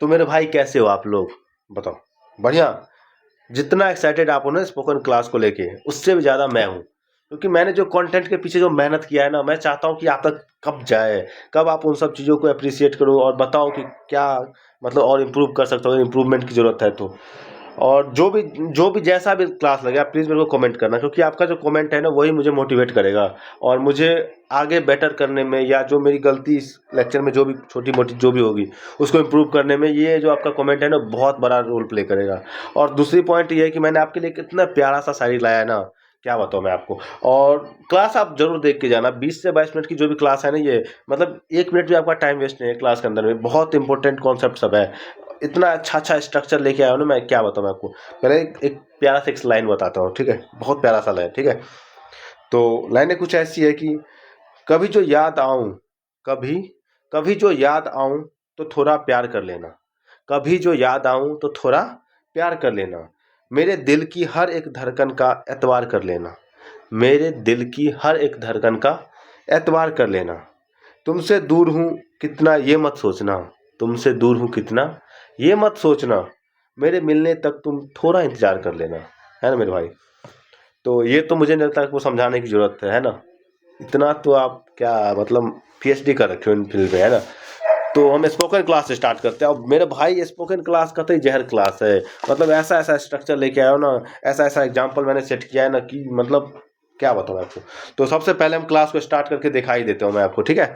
तो मेरे भाई कैसे हो आप लोग, बताओ। बढ़िया। जितना एक्साइटेड आप हो ना स्पोकन क्लास को लेके, उससे भी ज़्यादा मैं हूँ, क्योंकि मैंने जो कंटेंट के पीछे जो मेहनत किया है ना, मैं चाहता हूँ कि आप तक कब जाए, कब आप उन सब चीज़ों को अप्रिशिएट करो और बताओ कि क्या मतलब और इम्प्रूव कर सकता हूँ, इम्प्रूवमेंट की ज़रूरत है तो। और जो भी जैसा भी क्लास लगे आप प्लीज़ मेरे को कमेंट करना, क्योंकि आपका जो कमेंट है ना वही मुझे मोटिवेट करेगा और मुझे आगे बेटर करने में, या जो मेरी गलती इस लेक्चर में जो भी छोटी मोटी जो भी होगी उसको इम्प्रूव करने में, ये जो आपका कमेंट है ना बहुत बड़ा रोल प्ले करेगा। और दूसरी पॉइंट ये है कि मैंने आपके लिए कितना प्यारा सा शायरी लाया है ना, क्या बताऊँ मैं आपको। और क्लास आप जरूर देख के जाना, 20 से 22 मिनट की जो भी क्लास है ना, ये मतलब 1 मिनट भी आपका टाइम वेस्ट नहीं है क्लास के अंदर में, बहुत इंपॉर्टेंट कॉन्सेप्ट सब है। इतना अच्छा स्ट्रक्चर लेके आया हूँ ना मैं, क्या बताऊँ मैं आपको। पहले एक प्यारा सा एक लाइन बताता हूँ, ठीक है, बहुत प्यारा सा लाइन, ठीक है। तो लाइनें कुछ ऐसी है कि कभी जो याद आऊं, कभी कभी जो याद आऊं तो थोड़ा प्यार कर लेना, कभी जो याद आऊं तो थोड़ा प्यार कर लेना, मेरे दिल की हर एक धड़कन का एतवार कर लेना, मेरे दिल की हर एक धड़कन का एतवार कर लेना, तुमसे दूर हूँ कितना ये मत सोचना, तुमसे दूर हूँ कितना ये मत सोचना, मेरे मिलने तक तुम थोड़ा इंतजार कर लेना, है ना मेरे भाई। तो ये तो मुझे नहीं लगता कि वो समझाने की जरूरत है ना। इतना तो आप क्या मतलब पीएचडी कर रखे हो इन फील्ड में, है ना। तो हम स्पोकन क्लास से स्टार्ट करते हैं। अब मेरे भाई स्पोकन क्लास का तो ही जहर क्लास है, मतलब ऐसा ऐसा स्ट्रक्चर लेके आया हो ना, ऐसा ऐसा एग्जाम्पल मैंने सेट किया है ना कि मतलब क्या बताऊँ आपको। तो सबसे पहले हम क्लास को स्टार्ट करके दिखाई देते हूँ मैं आपको, ठीक है।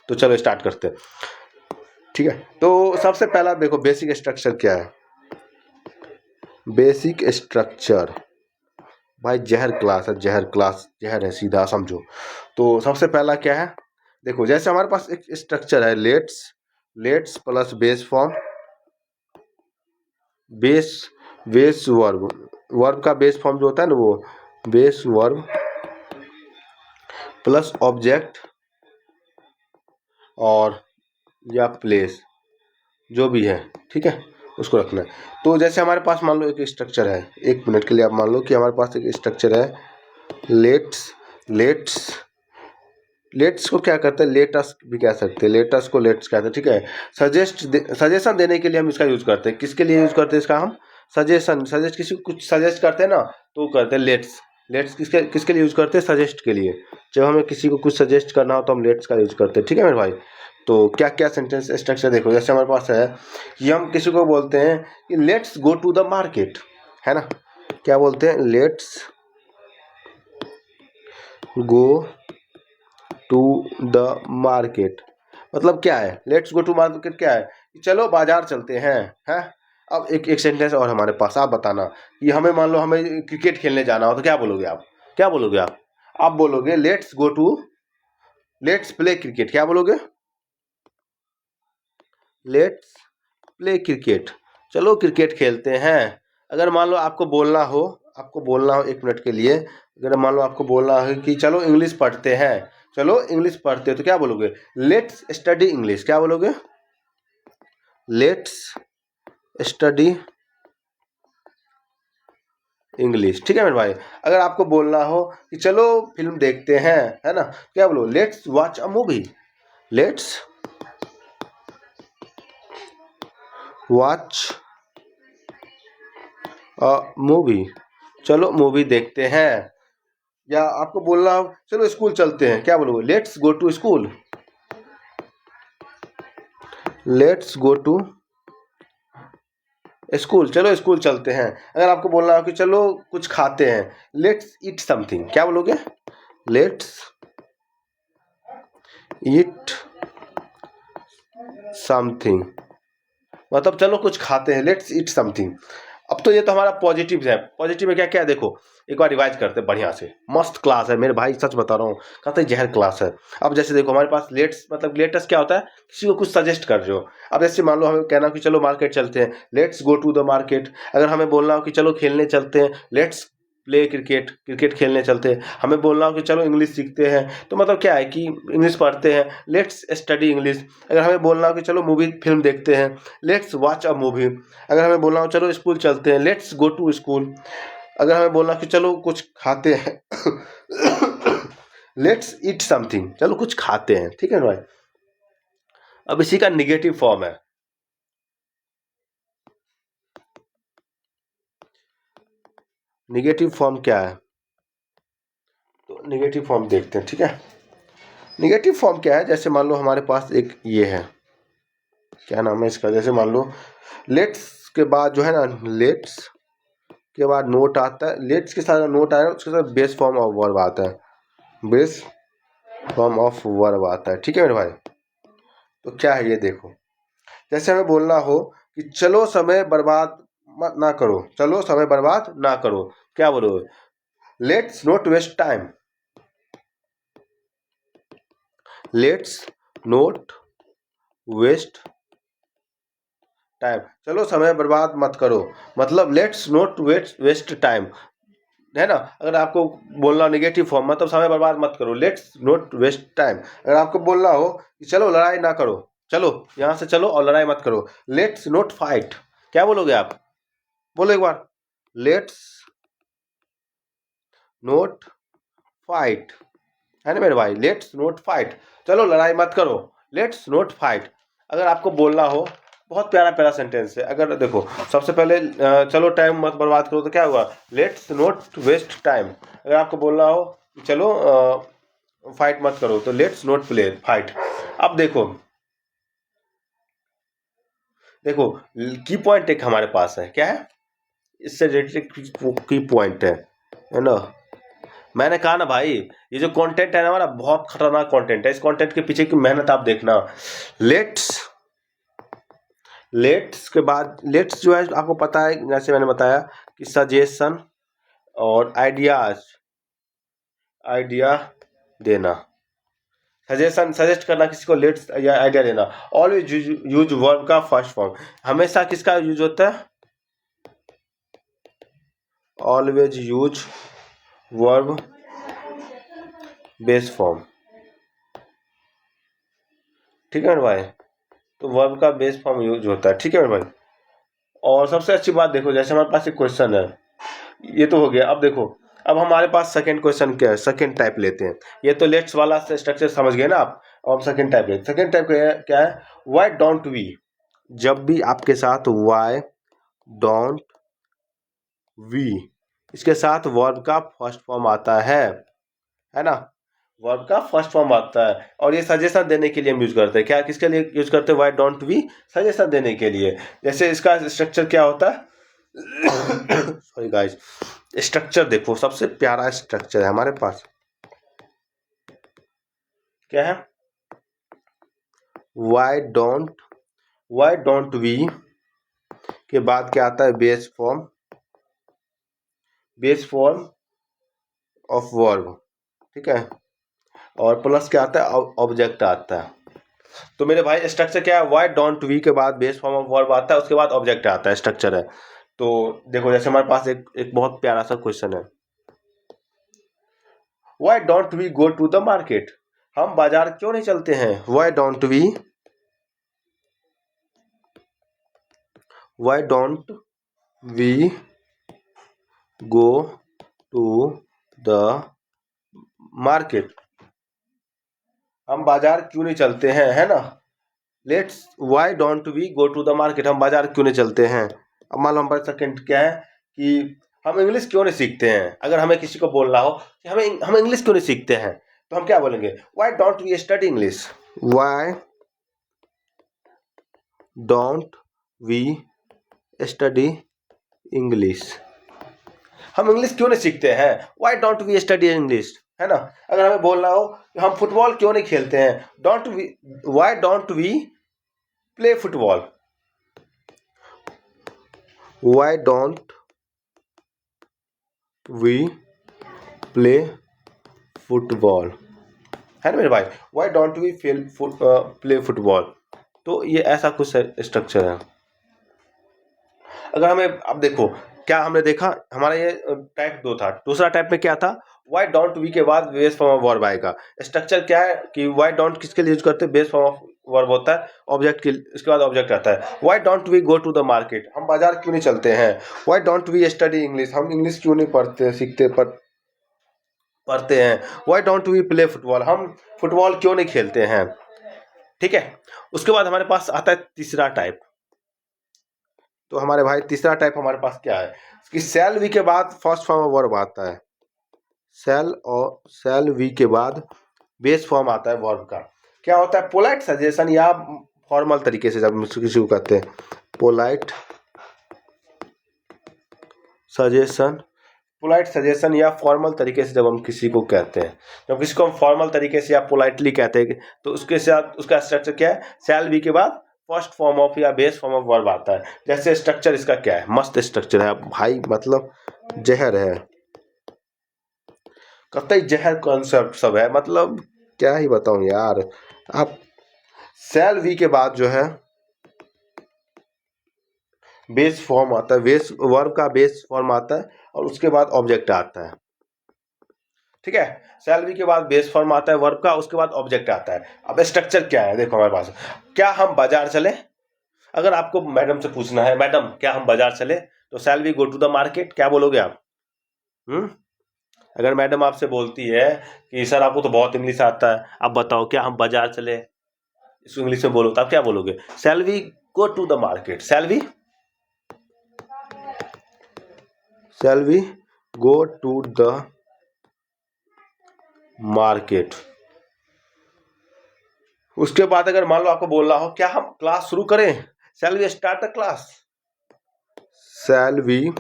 तो चलो स्टार्ट करते हैं, ठीक है। तो सबसे पहला देखो बेसिक स्ट्रक्चर क्या है। बेसिक स्ट्रक्चर भाई जहर क्लास है, जहर क्लास जहर है, सीधा समझो। तो सबसे पहला क्या है, देखो जैसे हमारे पास एक स्ट्रक्चर है, let's let's plus base form, base base verb, verb का बेस फॉर्म जो होता है ना वो बेस वर्ब प्लस ऑब्जेक्ट और या प्लेस जो भी है, ठीक है, उसको रखना है। तो जैसे हमारे पास मान लो एक स्ट्रक्चर है, 1 मिनट के लिए आप मान लो कि हमारे पास एक स्ट्रक्चर है, लेट्स लेट्स लेट्स को क्या करते हैं, लेटस भी कह सकते हैं, लेटस को लेट्स कहते हैं, ठीक है। सजेशन देने के लिए हम इसका यूज करते हैं, किसके लिए यूज करते हैं इसका हम, सजेस्ट किसी को कुछ सजेस्ट करते हैं ना, तो करते हैं लेट्स। लेट्स किसके किसके लिए यूज करते हैं, सजेस्ट के लिए। जब हमें किसी को कुछ सजेस्ट करना हो तो हम लेट्स का यूज करते हैं, ठीक है मेरे भाई। तो क्या क्या सेंटेंस स्ट्रक्चर देखो, जैसे हमारे पास है कि हम किसी को बोलते हैं कि let's go to the market, है ना। क्या बोलते हैं, let's go to the market, मतलब क्या है, लेट्स गो टू मार्केट क्या है, कि चलो बाजार चलते हैं। अब एक सेंटेंस और हमारे पास, आप बताना कि हमें मान लो हमें क्रिकेट खेलने जाना हो तो क्या बोलोगे आप, क्या बोलोगे आप बोलोगे let's go to, let's play cricket, क्या बोलोगे, लेट्स प्ले क्रिकेट, चलो क्रिकेट खेलते हैं। अगर मान लो आपको बोलना हो 1 मिनट के लिए, अगर मान लो आपको बोलना हो कि चलो इंग्लिश पढ़ते हैं, चलो इंग्लिश पढ़ते हैं, तो क्या बोलोगे, लेट्स स्टडी इंग्लिश, क्या बोलोगे, लेट्स स्टडी इंग्लिश, ठीक है मेरे भाई। अगर आपको बोलना हो कि चलो फिल्म देखते हैं, है ना, क्या बोलो, let's watch a movie, let's watch a movie, चलो मूवी देखते हैं। या आपको बोलना हो चलो स्कूल चलते हैं, क्या बोलोगे, let's go to school, let's go to school, चलो स्कूल चलते हैं। अगर आपको बोलना हो कि चलो कुछ खाते हैं, लेट्स ईट समथिंग, क्या बोलोगे, लेट्स ईट समथिंग, मतलब चलो कुछ खाते हैं, लेट्स ईट समथिंग। अब तो ये तो हमारा पॉजिटिव है, पॉजिटिव में क्या क्या है देखो, एक बार रिवाइज करते हैं बढ़िया से। मस्त क्लास है मेरे भाई, सच बता रहा हूँ, कहते जहर क्लास है। अब जैसे देखो हमारे पास लेट्स मतलब लेटेस्ट क्या होता है, किसी को कुछ सजेस्ट कर रहे हो। अब जैसे मान लो हमें कहना कि चलो मार्केट चलते हैं, let's go to the market. अगर हमें बोलना हो कि चलो खेलने चलते हैं, लेट्स प्ले क्रिकेट, क्रिकेट खेलने चलते हैं। हमें बोलना हो कि चलो इंग्लिश सीखते हैं, तो मतलब क्या है कि इंग्लिश पढ़ते हैं, लेट्स स्टडी इंग्लिश। अगर हमें बोलना हो कि चलो मूवी फिल्म देखते हैं, लेट्स वॉच अ मूवी। अगर हमें बोलना हो चलो स्कूल चलते हैं, लेट्स गो टू स्कूल। अगर हमें बोलना कि चलो कुछ खाते हैं लेट्स ईट समथिंग, चलो कुछ खाते हैं, ठीक है भाई। अब इसी का निगेटिव फॉर्म है, निगेटिव फॉर्म क्या है, तो निगेटिव फॉर्म देखते हैं। ठीक है, निगेटिव फॉर्म क्या है, जैसे मान लो हमारे पास एक ये है, क्या नाम है इसका, जैसे मान लो लेट्स के बाद जो है ना, लेट्स के बाद नोट आता है, लेट्स के साथ नोट आया उसके साथ बेस फॉर्म ऑफ वर्ब आता है, बेस फॉर्म ऑफ वर्ब आता है। ठीक है मेरे भाई, तो क्या है ये देखो, जैसे हमें बोलना हो कि चलो समय बर्बाद मत ना करो, चलो समय बर्बाद ना करो, क्या बोलोगे, let's not waste time, let's not waste time, चलो समय बर्बाद मत करो, मतलब लेट्स नॉट वेस्ट टाइम, है ना। अगर आपको बोलना नेगेटिव फॉर्म, मतलब समय बर्बाद मत करो, लेट्स नॉट वेस्ट टाइम। अगर आपको बोलना हो कि चलो लड़ाई ना करो, चलो यहाँ से चलो और लड़ाई मत करो, लेट्स नॉट फाइट, क्या बोलोगे आप, बोलो एक बार, लेट्स नॉट फाइट, है ना मेरे भाई, लेट्स नॉट फाइट, चलो लड़ाई मत करो, लेट्स नॉट फाइट। अगर आपको बोलना हो, बहुत प्यारा प्यारा सेंटेंस है, अगर देखो सबसे पहले चलो टाइम मत बर्बाद करो, तो क्या हुआ, लेट्स नॉट वेस्ट टाइम। अगर आपको बोलना हो चलो फाइट मत करो, तो लेट्स नॉट प्ले फाइट। अब देखो देखो की पॉइंट एक हमारे पास है, क्या है, इससे रिलेटेड की पॉइंट है ना। मैंने कहा ना भाई, ये जो कंटेंट है ना हमारा, बहुत खतरनाक कंटेंट है, इस कंटेंट के पीछे की मेहनत आप देखना। लेट्स, लेट्स के बाद लेट्स जो है आपको पता है, जैसे मैंने बताया कि सजेशन और आइडियाज, आइडिया देना, सजेशन सजेस्ट करना किसी को, लेट्स या आइडिया देना। ऑलवेज यूज वर्ब का फर्स्ट फॉर्म, हमेशा किसका यूज होता है, always use verb base form. ठीक है मेरे भाई, तो वर्ब का बेस फॉर्म यूज होता है। ठीक है मेरे भाई, और सबसे अच्छी बात देखो, जैसे हमारे पास एक क्वेश्चन है, ये तो हो गया। अब देखो, अब हमारे पास सेकंड क्वेश्चन क्या है, सेकंड टाइप लेते हैं। ये तो लेट्स वाला स्ट्रक्चर समझ गए ना आप, अब सेकंड टाइप लेते हैं। सेकंड टाइप क्या है, व्हाई डोंट वी, जब भी आपके साथ व्हाई डोंट वी, इसके साथ वर्ब का फर्स्ट फॉर्म आता है ना, वर्ब का फर्स्ट फॉर्म आता है, और ये सजेशन देने के लिए हम यूज करते हैं, क्या किसके लिए यूज करते हैं, व्हाई डोंट वी, सजेशन देने के लिए। जैसे इसका स्ट्रक्चर क्या होता है, सॉरी गाइस, स्ट्रक्चर देखो, सबसे प्यारा स्ट्रक्चर है हमारे पास, क्या है, व्हाई डोंट वी के बाद क्या आता है, बेस फॉर्म ऑफ वर्ब। ठीक है, और प्लस क्या आता है, ऑब्जेक्ट आता है। तो मेरे भाई स्ट्रक्चर क्या है, व्हाई डोंट वी के बाद बेस फॉर्म ऑफ वर्ब आता है, उसके बाद ऑब्जेक्ट आता है, स्ट्रक्चर है। तो देखो जैसे हमारे पास एक बहुत प्यारा सा क्वेश्चन है, why don't we go to the market, हम बाजार क्यों नहीं चलते हैं, why don't we go to the market, हम बाजार क्यों नहीं चलते हैं, है ना। Let's why don't we go to the market, हम बाजार क्यों नहीं चलते हैं। अब मान लो हमारा सेकंड क्या है कि हम इंग्लिश क्यों नहीं सीखते हैं। अगर हमें किसी को बोलना हो कि हम इंग्लिश क्यों नहीं सीखते हैं, तो हम क्या बोलेंगे, why don't we study English, why don't we study English, हम इंग्लिश क्यों नहीं सीखते हैं, why don't we study English, है ना। अगर हमें बोलना हो कि हम फुटबॉल क्यों नहीं खेलते हैं, why don't we play football, why don't we play football, है ना मेरे भाई, why don't we play football. तो ये ऐसा कुछ स्ट्रक्चर है। अगर हमें, अब देखो क्या हमने देखा, हमारा ये टाइप 2 था। दूसरा टाइप में क्या था, व्हाई डोंट वी के बाद बेस फॉर्म ऑफ वर्ब आएगा। स्ट्रक्चर क्या है कि व्हाई डोंट किसके लिए यूज करते हैं, बेस फॉर्म ऑफ वर्ब होता है, ऑब्जेक्ट के, इसके बाद ऑब्जेक्ट आता है। Why don't we go to the market, हम बाजार क्यों नहीं चलते हैं। Why don't we study English, हम इंग्लिश क्यों नहीं पढ़ते सीखते पढ़ते हैं। Why don't we play football, हम फुटबॉल क्यों नहीं खेलते हैं। ठीक है, उसके बाद हमारे पास आता है तीसरा टाइप, तो हमारे भाई तीसरा टाइप हमारे पास क्या है कि शैल बी के बाद फर्स्ट फॉर्म ऑफ वर्ब आता है, शैल बी के बाद बेस फॉर्म आता है वर्ब का। क्या होता है? पोलाइट सजेशन या फॉर्मल तरीके से जब किसी को कहते हैं पोलाइट सजेशन, पोलाइट सजेशन या फॉर्मल तरीके से जब हम किसी को कहते हैं, जब किसी को हम फॉर्मल तरीके से या पोलाइटली कहते हैं तो उसके साथ उसका स्ट्रक्चर क्या है? शैल बी के बाद फर्स्ट फॉर्म ऑफ या बेस फॉर्म ऑफ वर्ब आता है। जैसे स्ट्रक्चर इसका क्या है? मस्त स्ट्रक्चर है भाई, मतलब जहर है, कतई जहर कॉन्सेप्ट सब है, मतलब क्या ही बताऊं यार। आप शैल बी के बाद जो है बेस फॉर्म आता है, बेस वर्ब का बेस फॉर्म आता है और उसके बाद ऑब्जेक्ट आता है। ठीक है, शैल बी के बाद बेस फॉर्म आता है वर्ब का, उसके बाद ऑब्जेक्ट आता है। अब स्ट्रक्चर क्या है देखो हमारे पास, क्या हम बाजार चले? अगर आपको मैडम से पूछना है मैडम क्या हम बाजार चले, तो shall we go to the market, क्या बोलोगे आप? अगर मैडम आपसे बोलती है कि सर आपको तो बहुत इंग्लिश आता है, आप बताओ क्या हम बाजार चले, इसको इंग्लिश में बोलो तो आप क्या बोलोगे? Shall we go to the market, shall we go to the market. उसके बाद अगर मान लो आपको बोलना हो क्या हम क्लास शुरू करें, shall we start the class, shall we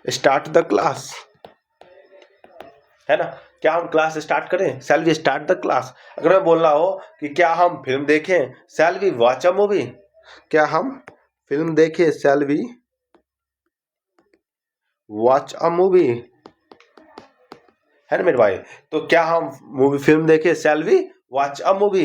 start the class, है ना? क्या हम क्लास स्टार्ट करें, shall we start the class. अगर मैं बोलना हो कि क्या हम फिल्म देखें, shall we watch a movie, क्या हम फिल्म देखें, shall we watch a movie, है ना मेरे भाई? तो क्या हम मूवी फिल्म देखें, shall we watch a movie,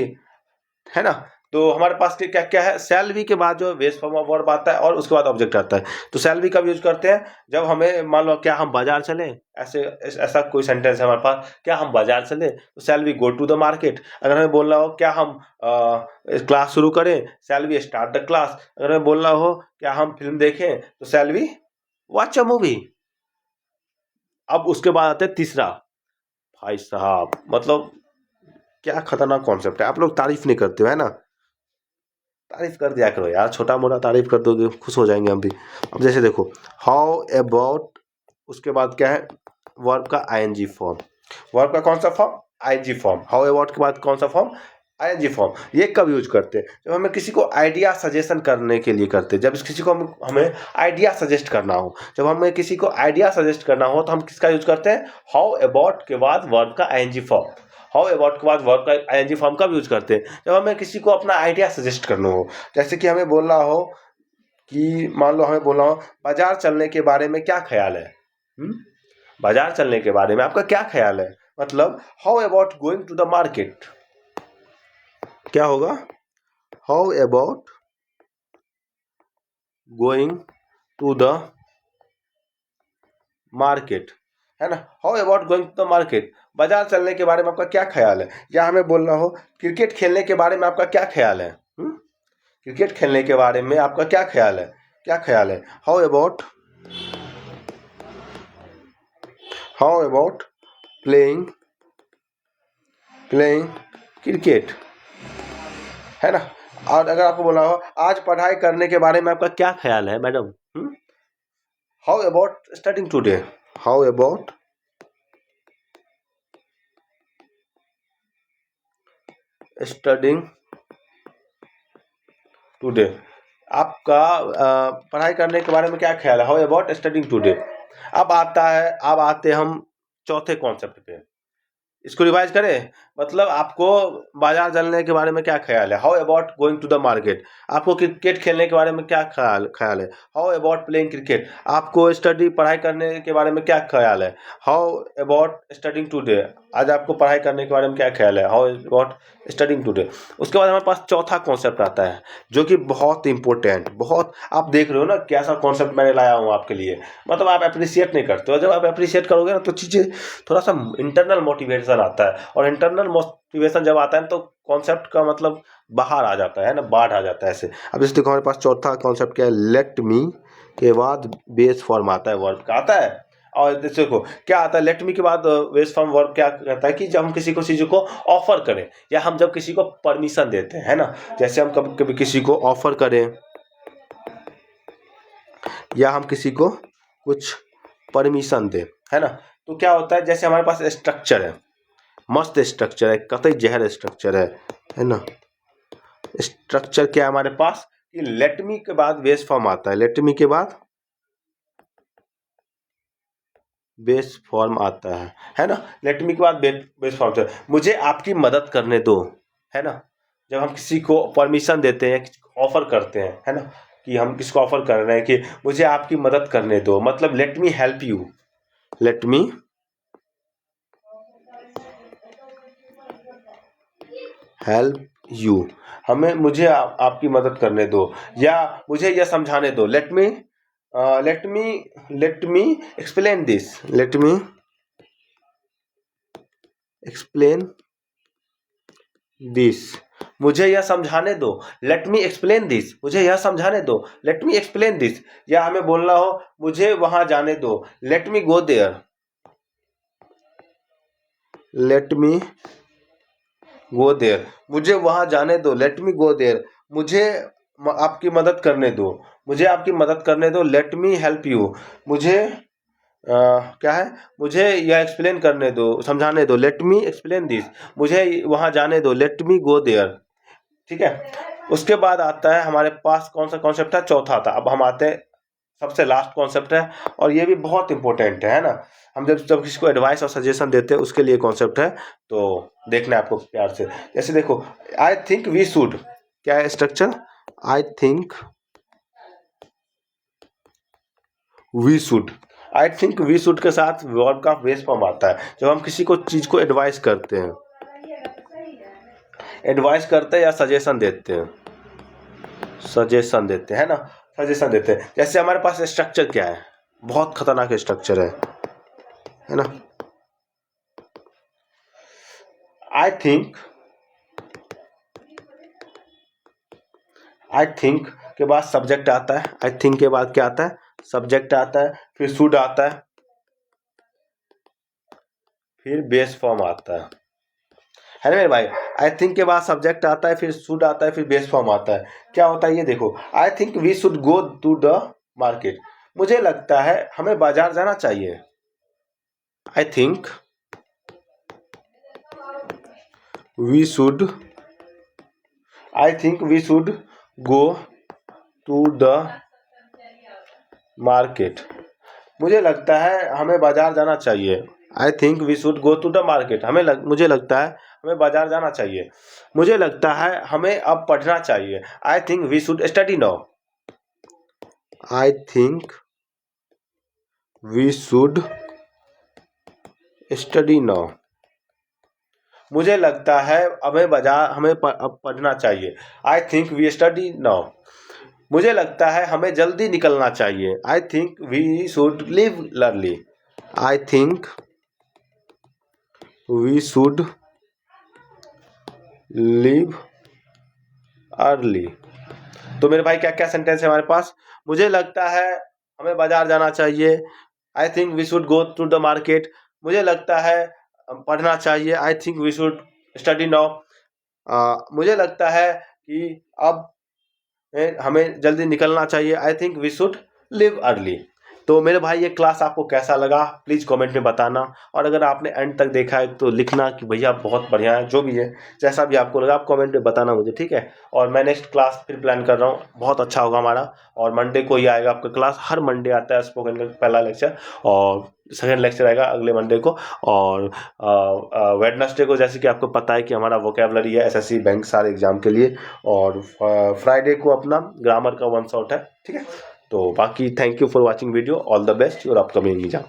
है ना? तो हमारे पास क्या क्या है? शैल बी के बाद जो बेस फॉर्म ऑफ वर्ब आता है और उसके बाद ऑब्जेक्ट आता है। तो शैल बी कब यूज करते हैं? जब हमें मान लो क्या हम बाजार चले, ऐसा कोई सेंटेंस है हमारे पास, क्या हम बाजार चले, तो shall we go to the market. अगर हमें बोलना हो क्या हम क्लास शुरू करें, shall we start the class. अगर हमें बोलना हो क्या हम फिल्म देखें, तो shall we watch a movie. अब उसके बाद आता है तीसरा, भाई साहब मतलब क्या खतरनाक कॉन्सेप्ट है, आप लोग तारीफ नहीं करते हो, है ना? तारीफ कर दिया करो यार, छोटा मोटा तारीफ कर दोगे खुश हो जाएंगे हम भी। अब जैसे देखो हाउ अबाउट, उसके बाद क्या है? वर्ब का आईएनजी फॉर्म, वर्ब का कौन सा form? ING form. How about के बाद कौन सा फॉर्म? ING form. ये कब यूज करते हैं? जब हमें किसी को आइडिया सजेशन करने के लिए करते हैं, जब किसी को हमें आइडिया सजेस्ट करना हो, जब हमें किसी को आइडिया सजेस्ट करना हो तो हम किसका यूज करते हैं? हाउ अबाउट के बाद वर्ब का आईएनजी फॉर्म। हाउ अबाउट के बाद वर्ब का आईएनजी फॉर्म कब यूज करते हैं? जब हमें किसी को अपना आइडिया सजेस्ट करना हो। जैसे कि हमें बोलना हो कि मान लो हमें बोलना हो बाजार चलने के बारे में क्या ख्याल है, बाजार चलने के बारे में आपका क्या ख्याल है, मतलब how about going to the market, क्या होगा? How about going to the market, है ना? How about going to the market, बाजार चलने के बारे में आपका क्या ख्याल है। या हमें बोलना हो क्रिकेट खेलने के बारे में आपका क्या ख्याल है, क्रिकेट खेलने के बारे में आपका क्या ख्याल है, क्या ख्याल है? हाउ अबाउट प्लेइंग क्रिकेट, है ना? और अगर आपको बोला हो आज पढ़ाई करने के बारे में आपका क्या ख्याल है madam, how about studying today, how about studying today, आपका पढ़ाई करने के बारे में क्या ख्याल है, हाउ अबाउट स्टडिंग टुडे। अब आते हम चौथे कॉन्सेप्ट पे, इसको रिवाइज करें। मतलब आपको बाजार चलने के बारे में क्या ख्याल है, how about going to the market. आपको क्रिकेट खेलने के बारे में क्या ख्याल है, हाउ अबाउट प्लेइंग क्रिकेट। आपको पढ़ाई करने के बारे में क्या ख्याल है, हाउ अबाउट स्टडिंग टुडे। आज आपको पढ़ाई करने के बारे में क्या ख्याल है, हाउ अबाउट स्टडिंग टुडे। उसके बाद हमारे पास चौथा कॉन्सेप्ट आता है जो कि बहुत इंपॉर्टेंट, बहुत, आप देख रहे हो ना कैसा कॉन्सेप्ट मैंने लाया हूँ आपके लिए, मतलब आप अप्रिशिएट नहीं करते हो। जब आप अप्रिशिएट करोगे ना तो चीज़ें थोड़ा सा इंटरनल मोटिवेशन आता है, और इंटरनल मोटिवेशन जब आता है ना तो कॉन्सेप्ट का मतलब बाहर आ जाता है ना, बाढ़ आ जाता है ऐसे। अब इस देखो हमारे पास चौथा कॉन्सेप्ट क्या है, लेट मी के बाद बेस फॉर्म आता है, वर्ब का आता है। और देखो क्या आता है, लेट मी के बाद बेस फॉर्म वर्ब क्या कहता है कि जब हम किसी को चीज़ को ऑफर करें, या हम जब किसी को परमिशन देते हैं, है ना, जैसे हम कभी कभी किसी को ऑफर करें, या हम किसी को कुछ परमिशन दें, है ना। तो क्या होता है, जैसे हमारे पास स्ट्रक्चर है, मस्त स्ट्रक्चर है, कतई जहर स्ट्रक्चर है ना। स्ट्रक्चर क्या है हमारे पास कि लेट मी के बाद बेस फॉर्म आता है, लेट मी के बाद बेस फॉर्म आता है ना। लेट मी के बाद बेस फॉर्म आता है, मुझे आपकी मदद करने दो, है ना। जब हम किसी को परमिशन देते हैं, ऑफर करते हैं, है ना, कि हम किसको ऑफर कर रहे हैं कि मुझे आपकी मदद करने दो, मतलब let me help you, let me help you, मुझे आपकी मदद करने दो, या मुझे यह समझाने दो, let me explain this, let me explain this, मुझे यह समझाने दो, लेट मी एक्सप्लेन दिस, मुझे यह समझाने दो, लेट मी एक्सप्लेन दिस। या हमें बोलना हो मुझे वहां जाने दो, let me go there, let me go there, मुझे वहां जाने दो, लेट मी गो देयर, मुझे आपकी मदद करने दो, मुझे आपकी मदद करने दो, लेट मी हेल्प यू, मुझे क्या है, मुझे यह एक्सप्लेन करने दो, समझाने दो, लेट मी एक्सप्लेन दिस, मुझे वहां जाने दो, लेट मी गो देयर। ठीक है, उसके बाद आता है हमारे पास कौन सा कॉन्सेप्ट है, चौथा था। अब हम आते हैं सबसे लास्ट कॉन्सेप्ट है, और ये भी बहुत इंपॉर्टेंट है ना। हम जब किसी को एडवाइस और सजेशन देते हैं उसके लिए कॉन्सेप्ट है, तो देखना है आपको प्यार से। जैसे देखो, आई थिंक वी शुड, क्या है structure, I think we should, I think we should के साथ वर्ब का बेस फॉर्म आता है जब हम किसी को चीज को एडवाइस करते हैं, या सजेशन देते हैं, है ना, सजेशन देते हैं। जैसे हमारे पास स्ट्रक्चर क्या है, बहुत खतरनाक स्ट्रक्चर है ना। आई थिंक के बाद सब्जेक्ट आता है, आई थिंक के बाद क्या आता है, सब्जेक्ट आता है, फिर शुड आता है, फिर बेस फॉर्म आता है ना मेरे भाई। आई थिंक के बाद सब्जेक्ट आता है, फिर शुड आता है, फिर बेस फॉर्म आता है। क्या होता है ये देखो, I think we should go to the market, मुझे लगता है हमें बाजार जाना चाहिए। I think we should go to the market, मुझे लगता है हमें बाजार जाना चाहिए। I think we should go to the market, मुझे लगता है हमें बाजार जाना चाहिए। मुझे लगता है हमें अब पढ़ना चाहिए। I think we should study now, I think we should study now, मुझे लगता है हमें अब पढ़ना चाहिए। I think we study now, मुझे लगता है हमें जल्दी निकलना चाहिए। I think we should leave early, I think we should leave early. तो मेरे भाई क्या क्या सेंटेंस है हमारे पास, मुझे लगता है हमें बाजार जाना चाहिए, I think we should go to the market, मुझे लगता है पढ़ना चाहिए, I think we should study now, मुझे लगता है कि अब हमें जल्दी निकलना चाहिए, I think we should leave early. तो मेरे भाई ये क्लास आपको कैसा लगा प्लीज़ कमेंट में बताना, और अगर आपने एंड तक देखा है तो लिखना कि भैया बहुत बढ़िया है, जो भी है जैसा भी आपको लगा आप कमेंट में बताना मुझे, ठीक है। और मैं नेक्स्ट क्लास फिर प्लान कर रहा हूँ, बहुत अच्छा होगा हमारा, और मंडे को ही आएगा आपका क्लास, हर मंडे आता है स्पोकन का पहला लेक्चर, और सेकेंड लेक्चर आएगा अगले मंडे को, और वेडनेसडे को जैसे कि आपको पता है कि हमारा वोकेबलरी है एसएससी बैंक सारे एग्जाम के लिए, और फ्राइडे को अपना ग्रामर का वन शॉट है, ठीक है। तो बाकी thank you for watching video, all the best your upcoming exam.